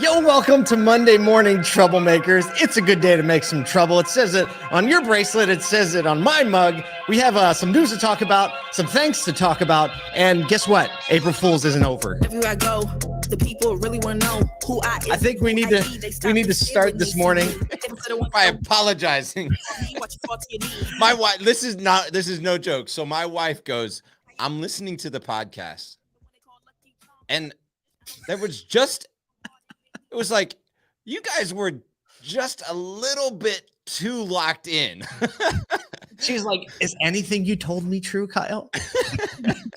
Yo, welcome to Monday Morning Troublemakers. It's a good day to make some trouble. It says it on your bracelet. It says it on my mug. We have some news to talk about, some thanks to talk about, and guess what? April Fool's isn't over. Everywhere I go, the people really want to know who I am. I think we need to start this morning by apologizing. My wife, this is no joke. So my wife goes, I'm listening to the podcast, and it was like, you guys were just a little bit too locked in. She's like, is anything you told me true, Kyle?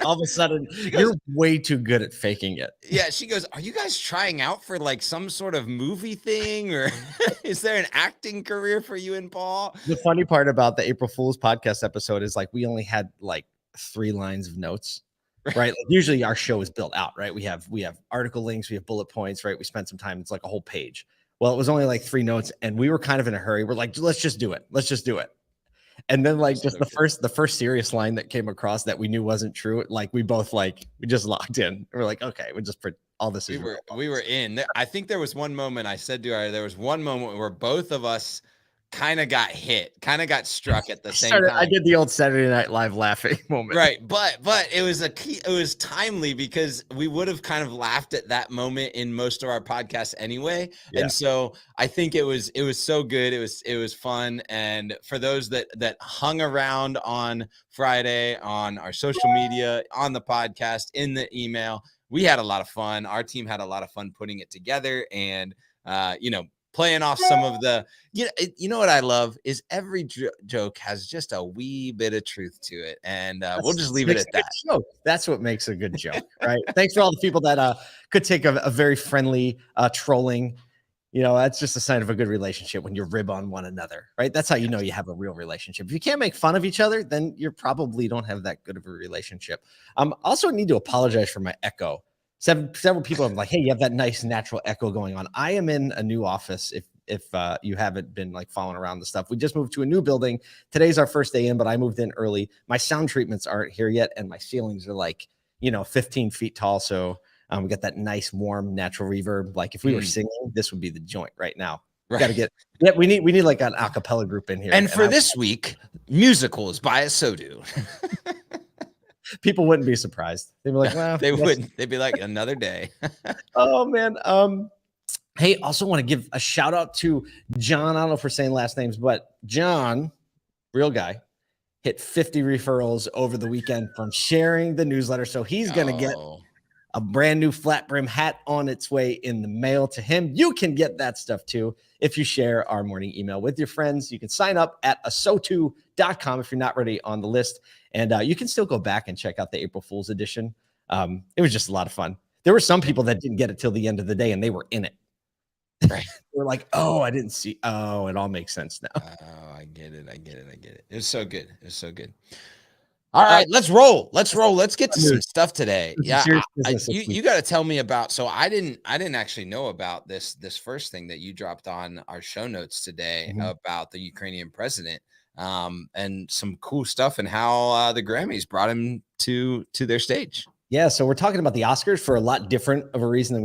All of a sudden, you're way too good at faking it. Yeah, she goes, are you guys trying out for like some sort of movie thing, or is there an acting career for you and Paul? The funny part about the April Fool's podcast episode is like we only had like 3 lines of notes. Right. Like usually our show is built out, right? We have article links, we have bullet points, right? We spent some time. It's like a whole page. Well, it was only like 3 notes and we were kind of in a hurry. We're like, let's just do it. And then like just the first serious line that came across that we knew wasn't true. Like we both we just locked in. We're like, okay, we just put all this. We were in. I think there was one moment I said to her, there was one moment where both of us kind of got struck at the same time. I did the old Saturday Night Live laughing moment. Right. But it was timely because we would have kind of laughed at that moment in most of our podcasts anyway. Yeah. And so I think it was so good. It was fun. And for those that hung around on Friday on our social media, on the podcast, in the email, we had a lot of fun. Our team had a lot of fun putting it together and, playing off some of the, you know what I love is every joke has just a wee bit of truth to it. And we'll just leave it at that. Joke. That's what makes a good joke, right? Thanks for all the people that could take a very friendly trolling. That's just a sign of a good relationship when you rib on one another, right? That's how you know you have a real relationship. If you can't make fun of each other, then you probably don't have that good of a relationship. Also need to apologize for my echo. Several people are like, hey, you have that nice natural echo going on. I am in a new office. If you haven't been like following around the stuff, we just moved to a new building. Today's our first day in, but I moved in early. My sound treatments aren't here yet. And my ceilings are like, 15 feet tall. So we got that nice, warm, natural reverb. Like if we were singing, this would be the joint right now. Right. We need like an a cappella group in here. And for this week, musicals by ASOTU. People wouldn't be surprised. They'd be like, well, they wouldn't. They'd be like, another day. Oh, man. Hey, also want to give a shout out to John. I don't know if we're saying last names, but John, real guy, hit 50 referrals over the weekend from sharing the newsletter. So he's going to get a brand new flat brim hat on its way in the mail to him. You can get that stuff too if you share our morning email with your friends. You can sign up at ASOTU.com if you're not already on the list. And you can still go back and check out the April Fool's edition. It was just a lot of fun. There were some people that didn't get it till the end of the day and they were in it. Right. They were like, oh, I didn't see. Oh, it all makes sense now. Oh, I get it. It was so good. All right, let's roll. Let's get to some stuff today. Yeah, you got to tell me about. So I didn't actually know about this first thing that you dropped on our show notes today about the Ukrainian president, and some cool stuff and how the Grammys brought him to their stage. Yeah, so we're talking about the Oscars for a lot different of a reason than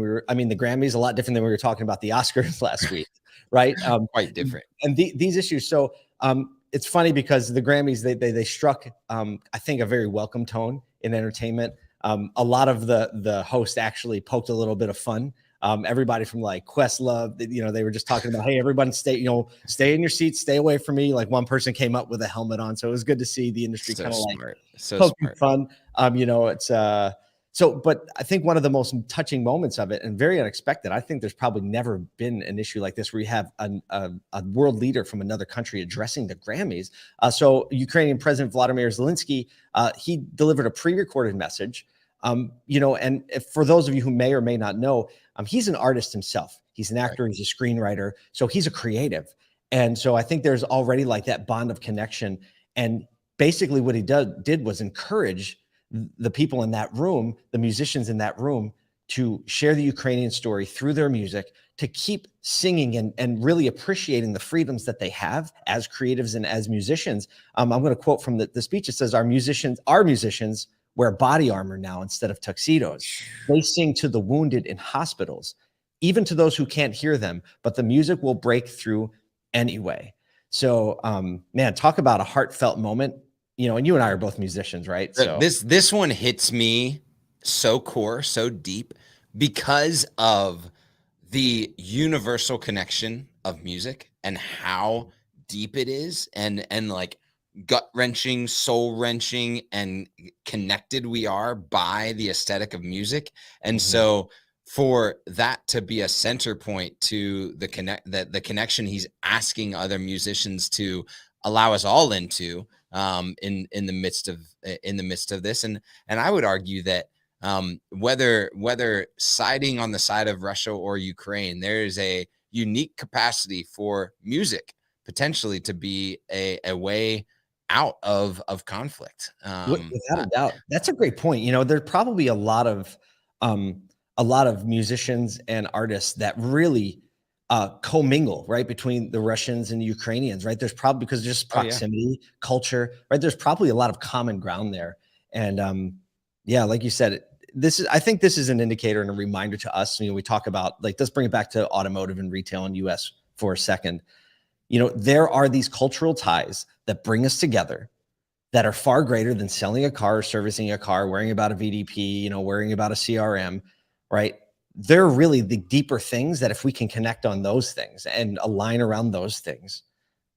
the Grammys a lot different than we were talking about the Oscars last week, right? Quite different. And these issues. So it's funny because the Grammys, they struck, I think, a very welcome tone in entertainment. A lot of the hosts actually poked a little bit of fun. Everybody from like Questlove, they were just talking about, hey, everybody stay in your seats, stay away from me. Like one person came up with a helmet on. So it was good to see the industry kind of poking fun. But I think one of the most touching moments of it and very unexpected, I think there's probably never been an issue like this where you have a world leader from another country addressing the Grammys. So Ukrainian President Volodymyr Zelensky, he delivered a pre-recorded message. And for those of you who may or may not know, he's an artist himself. He's an actor, he's a screenwriter. So he's a creative. And so I think there's already like that bond of connection. And basically what he did was encourage the people in that room, the musicians in that room, to share the Ukrainian story through their music, to keep singing and really appreciating the freedoms that they have as creatives and as musicians. I'm going to quote from the speech. It says, our musicians wear body armor now instead of tuxedos. They sing to the wounded in hospitals. even to those who can't hear them, but the music will break through anyway. So, man, talk about a heartfelt moment, and you and I are both musicians, right? So this one hits me so core, so deep, because of the universal connection of music and how deep it is, and like gut wrenching, soul wrenching, and connected we are by the aesthetic of music. And so for that to be a center point to the connection he's asking other musicians to allow us all into, in the midst of this, and I would argue that whether siding on the side of Russia or Ukraine, there is a unique capacity for music potentially to be a way out of conflict. Without a doubt, that's a great point. There's probably a lot of musicians and artists that really commingle, right, between the Russians and the Ukrainians, right? There's probably, because just proximity, culture, right? There's probably a lot of common ground there. And yeah, like you said, I think this is an indicator and a reminder to us. We talk about, like, let's bring it back to automotive and retail in US for a second. There are these cultural ties that bring us together that are far greater than selling a car, servicing a car, worrying about a VDP, worrying about a CRM, right? They're really the deeper things that if we can connect on those things and align around those things,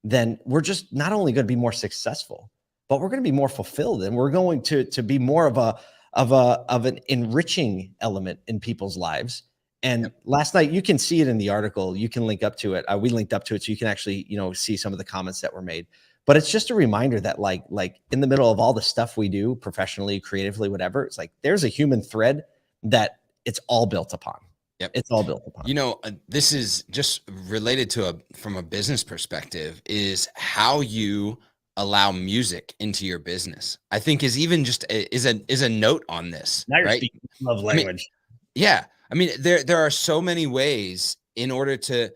then we're just not only going to be more successful, but we're going to be more fulfilled, and we're going to be more of an enriching element in people's lives. And last night, you can see it in the article. You can link up to it. We linked up to it, so you can actually, see some of the comments that were made. But it's just a reminder that like in the middle of all the stuff we do professionally, creatively, whatever, it's like there's a human thread that it's all built upon. Yep. It's all built upon. This is just related to from a business perspective, is how you allow music into your business, I think, is even just is a note on this. Now you're right? speaking love language. There are so many ways in order to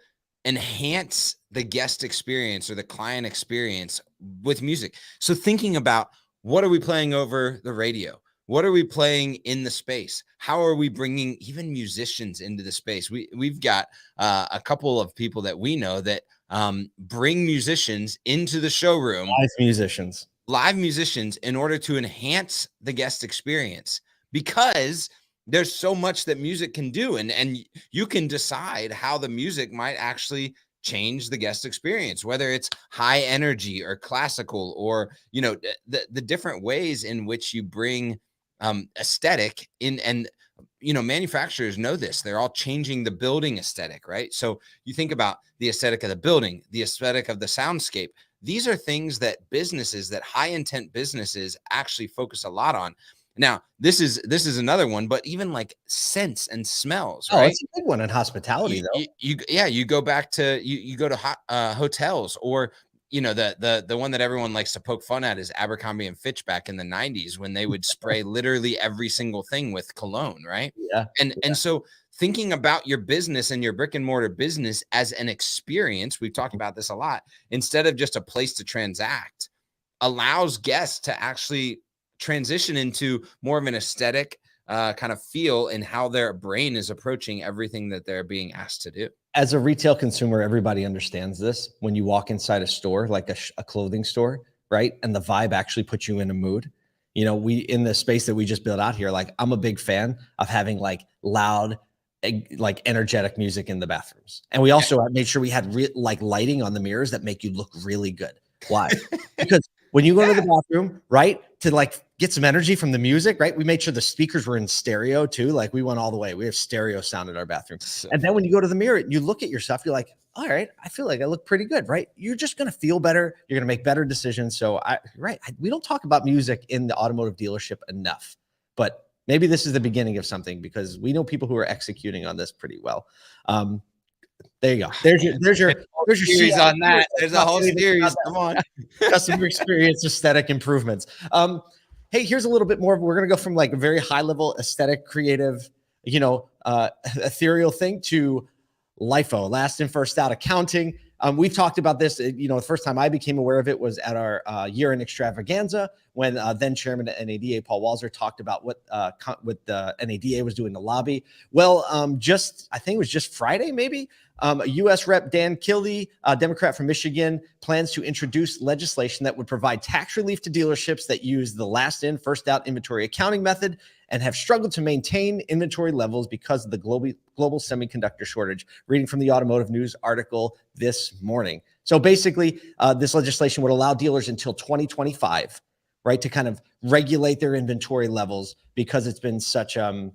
enhance the guest experience or the client experience with music. So thinking about, what are we playing over the radio? What are we playing in the space? How are we bringing even musicians into the space? We've got a couple of people that we know that bring musicians into the showroom. Live musicians in order to enhance the guest experience, because there's so much that music can do, and you can decide how the music might actually change the guest experience, whether it's high energy or classical, or the different ways in which you bring aesthetic in. And manufacturers know this. They're all changing the building aesthetic, right? So you think about the aesthetic of the building, the aesthetic of the soundscape. These are things that high intent businesses actually focus a lot on. Now, this is another one, but even like scents and smells, right? It's a big one in hospitality, though. You go back to you go to hotels, or the one that everyone likes to poke fun at is Abercrombie and Fitch back in the 90s, when they would spray literally every single thing with cologne, right? And so thinking about your business and your brick and mortar business as an experience, we've talked about this a lot, instead of just a place to transact, allows guests to actually transition into more of an aesthetic kind of feel in how their brain is approaching everything that they're being asked to do. As a retail consumer, everybody understands this. When you walk inside a store, like a clothing store, right? And the vibe actually puts you in a mood. We, in the space that we just built out here, like, I'm a big fan of having like loud, like energetic music in the bathrooms. And we also made sure we had like lighting on the mirrors that make you look really good. Why? Because when you go to the bathroom, right, to like get some energy from the music, right? We made sure the speakers were in stereo too. Like, we went all the way. We have stereo sound in our bathroom. And then when you go to the mirror, you look at yourself, you're like, all right, I feel like I look pretty good, right? You're just going to feel better. You're going to make better decisions. So we don't talk about music in the automotive dealership enough, but maybe this is the beginning of something, because we know people who are executing on this pretty well. There you go. There's your series on that. There's a whole series. Come on. Customer experience aesthetic improvements. Hey, here's a little bit more. We're going to go from like a very high level aesthetic, creative, ethereal thing to LIFO, last in, first out accounting. We've talked about this. The first time I became aware of it was at our year-end extravaganza when then Chairman of NADA Paul Walzer talked about what the NADA was doing to lobby. Well, I think it was just Friday, maybe. U.S. Rep Dan Kildee, a Democrat from Michigan, plans to introduce legislation that would provide tax relief to dealerships that use the last in, first out inventory accounting method and have struggled to maintain inventory levels because of the global semiconductor shortage. Reading from the Automotive News article this morning. So basically, this legislation would allow dealers until 2025, right, to kind of regulate their inventory levels because it's been such an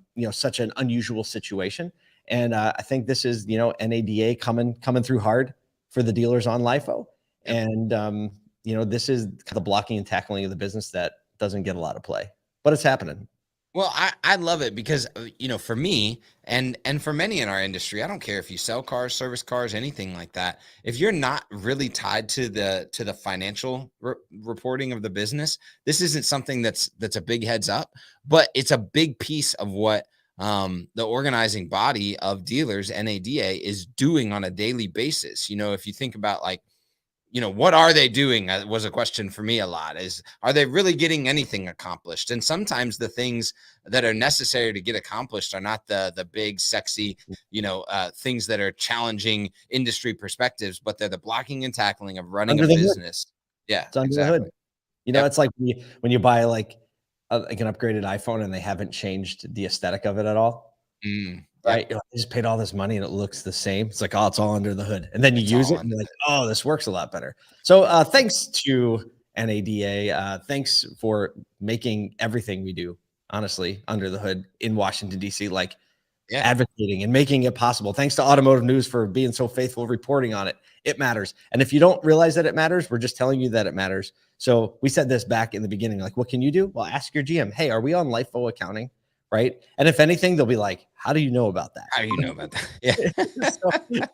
unusual situation. And I think this is, NADA coming through hard for the dealers on LIFO. And, this is the blocking and tackling of the business that doesn't get a lot of play, but it's happening. Well, I love it because, for me and for many in our industry, I don't care if you sell cars, service cars, anything like that. If you're not really tied to the financial reporting of the business, this isn't something that's a big heads up, but it's a big piece of what the organizing body of dealers, NADA, is doing on a daily basis. If you think about what are they doing? Was a question for me a lot are they really getting anything accomplished? And sometimes the things that are necessary to get accomplished are not the big, sexy, things that are challenging industry perspectives, but they're the blocking and tackling of running a business. Yeah, it's under the hood. It's like when you buy like an upgraded iPhone and they haven't changed the aesthetic of it at all. Right? They just paid all this money and it looks the same. It's like, oh, it's all under the hood. And then you use it and you're like, oh, this works a lot better. So thanks to NADA. Thanks for making everything we do, honestly, under the hood in Washington, D.C., advocating and making it possible. Thanks to Automotive News for being so faithful reporting on it. It matters. And if you don't realize that it matters, we're just telling you that it matters. So we said this back in the beginning, like, what can you do? Well, ask your GM, hey, are we on LIFO accounting? Right. And if anything, they'll be like, how do you know about that? How do you know about that? Yeah.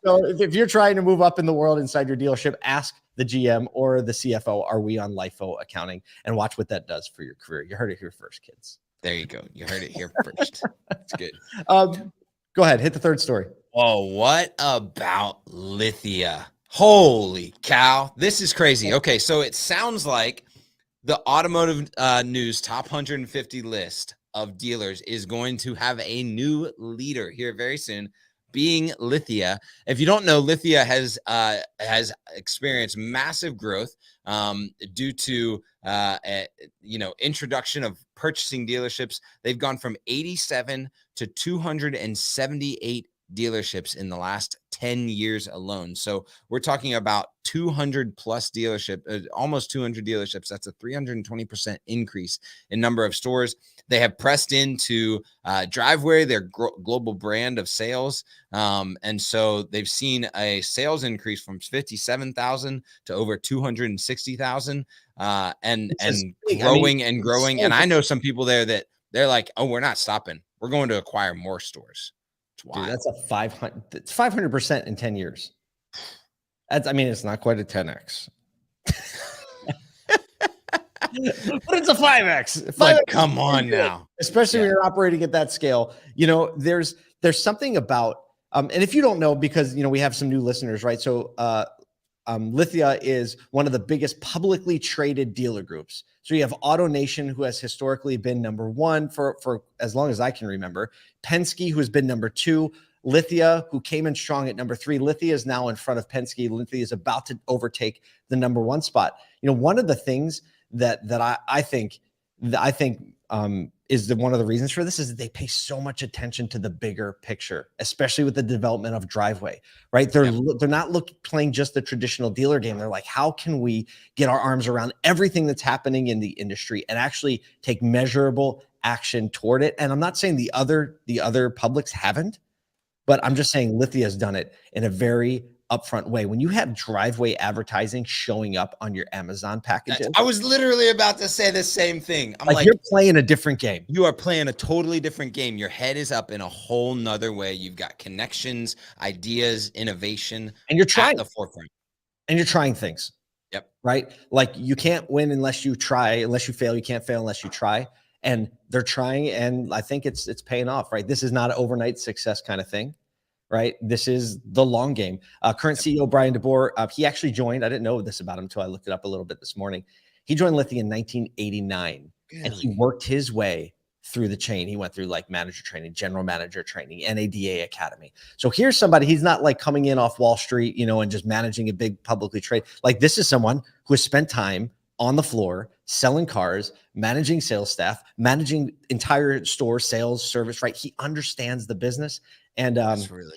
so if you're trying to move up in the world inside your dealership, ask the GM or the CFO, are we on LIFO accounting? And watch what that does for your career. You heard it here first, kids. There you go. You heard it here first. That's good. Go ahead. Hit the third story. Oh, what about Lithia? Holy cow. This is crazy. Okay. So it sounds like the Automotive News top 150 list of dealers is going to have a new leader here very soon, being Lithia. If you don't know, Lithia has experienced massive growth due to introduction of purchasing dealerships. They've gone from 87 to 278 dealerships in the last 10 years alone. So we're talking about 200 plus almost 200 dealerships. That's a 320% increase in number of stores. They have pressed into Driveway, their global brand of sales. And so they've seen a sales increase from 57,000 to over 260,000 and growing and growing. And I know some people there that they're like, oh, we're not stopping. We're going to acquire more stores. Dude, that's it's 500% in 10 years. It's not quite a 10x. But it's a 5x. But come on now. Especially when you're operating at that scale. There's something about and if you don't know, because we have some new listeners, right? So Lithia is one of the biggest publicly traded dealer groups. So you have AutoNation, who has historically been number one for as long as I can remember. Penske, who has been number two. Lithia, who came in strong at number three. Lithia is now in front of Penske. Lithia is about to overtake the number one spot. One of the things that I think is one of the reasons for this is that they pay so much attention to the bigger picture, especially with the development of Driveway, right? They're not playing just the traditional dealer game. They're like, how can we get our arms around everything that's happening in the industry and actually take measurable action toward it? And I'm not saying the other publics haven't, but I'm just saying Lithia has done it in a very upfront way. When you have Driveway advertising showing up on your Amazon packages, I was literally about to say the same thing. I'm like, you're playing a different game. You are playing a totally different game. Your head is up in a whole nother way. You've got connections, ideas, innovation, and you're trying at the forefront. And you're trying things. Yep. Right. Like you can't win unless you try. Unless you fail, you can't fail unless you try. And they're trying, and I think it's paying off. Right. This is not an overnight success kind of thing. right? This is the long game. Current CEO Brian DeBoer, he actually joined. I didn't know this about him until I looked it up a little bit this morning. He joined Lithia in 1989, and he worked his way through the chain. He went through like manager training, general manager training, NADA Academy. So here's somebody, he's not like coming in off Wall Street, you know, and just managing a big publicly trade. Like this is someone who has spent time on the floor, selling cars, managing sales staff, managing entire store sales service, right? He understands the business. And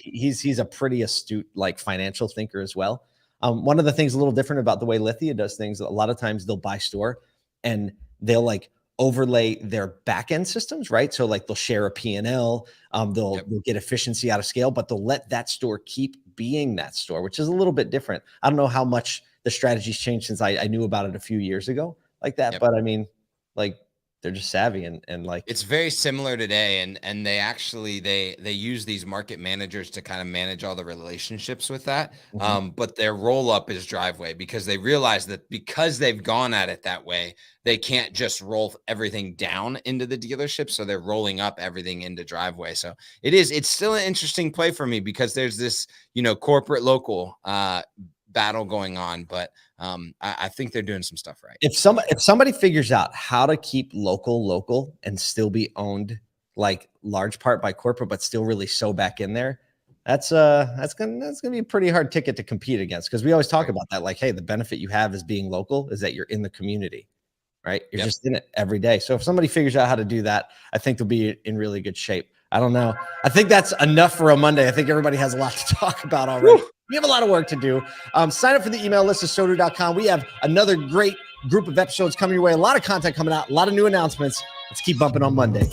he's a pretty astute, like financial thinker as well. One of the things a little different about the way Lithia does things, a lot of times they'll buy store and they'll like overlay their back end systems, right? So like they'll share a P&L, they'll get efficiency out of scale, but they'll let that store keep being that store, which is a little bit different. I don't know how much the strategy's changed since I knew about it a few years ago like that. But I mean, like they're just savvy and like it's very similar today. And they actually, they use these market managers to kind of manage all the relationships with that. But their roll up is driveway because they realize that because they've gone at it that way, they can't just roll everything down into the dealership. So they're rolling up everything into driveway. So it's still an interesting play for me because there's this, you know, corporate local, battle going on, but I think they're doing some stuff right. If somebody figures out how to keep local and still be owned like large part by corporate, but still really sew back in there, that's gonna be a pretty hard ticket to compete against. Because we always talk about that, like, hey, the benefit you have as being local is that you're in the community, right? You're just in it every day. So if somebody figures out how to do that, I think they'll be in really good shape. I don't know. I think that's enough for a Monday. I think everybody has a lot to talk about already. We have a lot of work to do. Sign up for the email list at ASOTU.com. We have another great group of episodes coming your way. A lot of content coming out, a lot of new announcements. Let's keep bumping on Monday.